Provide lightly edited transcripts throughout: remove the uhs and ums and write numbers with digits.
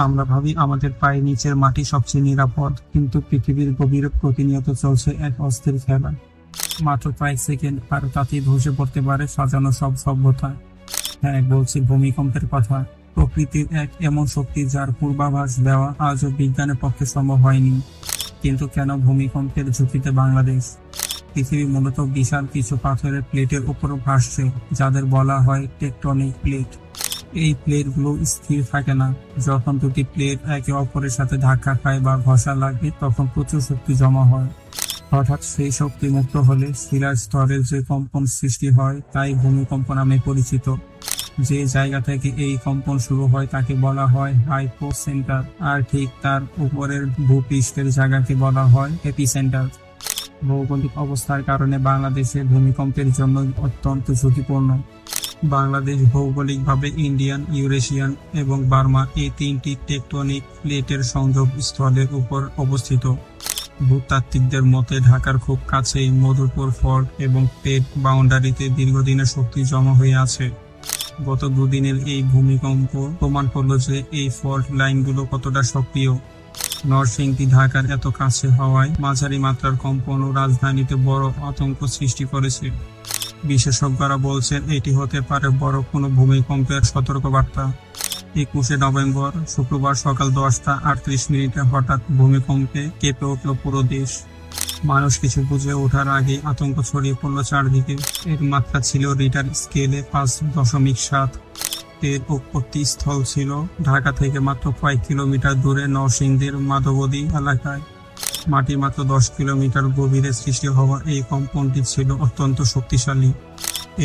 আমরা ভাবি আমাদের পায়ের নিচের মাটি সবচেয়ে নিরাপদ, কিন্তু পৃথিবীর গভীরে প্রতিনিয়ত চলছে এক অস্থির খেলা। মাত্র কয়েক সেকেন্ড আর তাতেই ধসে পড়তে পারে সাজানো সব সভ্যতা। হ্যাঁ, বলছি ভূমিকম্পের কথা। প্রকৃতির এক এমন শক্তি যার পূর্বাভাস দেওয়া আজও বিজ্ঞানের পক্ষে সম্ভব হয়নি। কিন্তু কেন ভূমিকম্পের ঝুঁকিতে বাংলাদেশ? পৃথিবী মূলত বিশাল কিছু পাথরের প্লেটের উপর ভাসছে, যাদের বলা হয় টেকটনিক প্লেট। এই প্লেটগুলো স্থির থাকে না। যখন দুটি প্লেট একে অপরের সাথে ধাক্কা খায় বা ঘষা লাগে, তখন প্রচুর শক্তি জমা হয়। হঠাৎ সেই শক্তি মুক্ত হলে শিলার স্তরের যে কম্পন সৃষ্টি হয় তাই ভূমিকম্প নামে পরিচিত। যে জায়গা থেকে এই কম্পন শুরু হয় তাকে বলা হয় হাইপোসেন্টার, আর ঠিক তার উপরের ভূপৃষ্ঠের জায়গাকে বলা হয় এপিসেন্টার। ভৌগোলিক অবস্থার কারণে বাংলাদেশে ভূমিকম্পের জন্য অত্যন্ত ঝুঁকিপূর্ণ। বাংলাদেশ ভৌগোলিকভাবে ইন্ডিয়ান, ইউরেশিয়ান এবং বার্মা এই তিনটি টেকটনিক প্লেটের সংযোগ স্থলের উপর অবস্থিত। ভূতাত্ত্বিকদের মতে ঢাকার খুব কাছেই মধুপুর ফল্ট এবং প্লেট বাউন্ডারিতে দীর্ঘদিনের শক্তি জমা হয়ে আছে। গত দুদিনের এই ভূমিকম্প প্রমাণ করল যে এই ফল্ট লাইনগুলো কতটা সক্রিয়। নরসিংদী ঢাকার এত কাছে হওয়ায় মাঝারি মাত্রার কম্পন ও রাজধানীতে বড় আতঙ্ক সৃষ্টি করেছে। বিশেষজ্ঞরা বলছেন এটি হতে পারে বড় কোনো ভূমিকম্পের সতর্কবার্তা। 21শে নভেম্বর শুক্রবার সকাল 10টা 38 হঠাৎ ভূমিকম্পে কেঁপে উঠল পুরো দেশ। মানুষ কিছু বুঝে ওঠার আগে আতঙ্ক ছড়িয়ে পড়ল চারদিকে। এর মাত্রা ছিল রিটার স্কেলে 5.7। এর উৎপত্তি স্থল ছিল ঢাকা থেকে মাত্র কয়েক কিলোমিটার দূরে নরসিংদীর মাধবদী এলাকায়। মাটি মাত্র 10 কিলোমিটার গভীরে সৃষ্টি হওয়া এই কম্পনটি ছিল অত্যন্ত শক্তিশালী।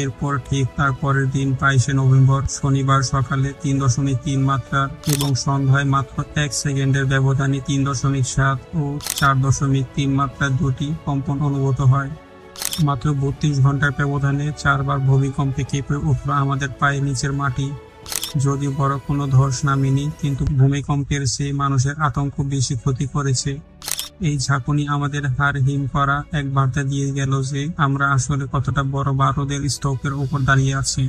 এরপর ঠিক তার পরের দিন 22শে নভেম্বর শনিবার সকালে 3.3 মাত্রার এবং সন্ধ্যায় মাত্র 1 সেকেন্ডের ব্যবধানে 3.7 ও 4.3 মাত্রার দুটি কম্পন অনুভূত হয়। মাত্র 32 ঘন্টার ব্যবধানে 4 বার ভূমিকম্পে কেঁপে উঠল আমাদের পায়ের নিচের মাটি। যদিও বড় কোনো ধস নামেনি, কিন্তু ভূমিকম্পের চেয়ে মানুষের আতঙ্ক বেশি ক্ষতি করেছে। এই ঝাঁকুনি আমাদের হাড় হিম করা এক বার্তা দিয়ে গেল যে আমরা আসলে কতটা বড় বারুদের স্তূপের উপর দাঁড়িয়ে আছি।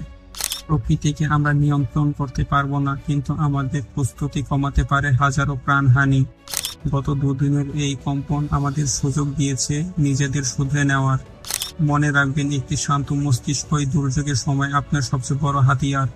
প্রকৃতিকে আমরা নিয়ন্ত্রণ করতে পারবো না, কিন্তু আমাদের প্রস্তুতি কমাতে পারে হাজারো প্রাণহানি। গত দুদিনের এই কম্পন আমাদের সুযোগ দিয়েছে নিজেদের শুধরে নেওয়ার। মনে রাখবেন, একটি শান্ত মস্তিষ্কই দুর্যোগের সময় আপনার সবচেয়ে বড় হাতিয়ার।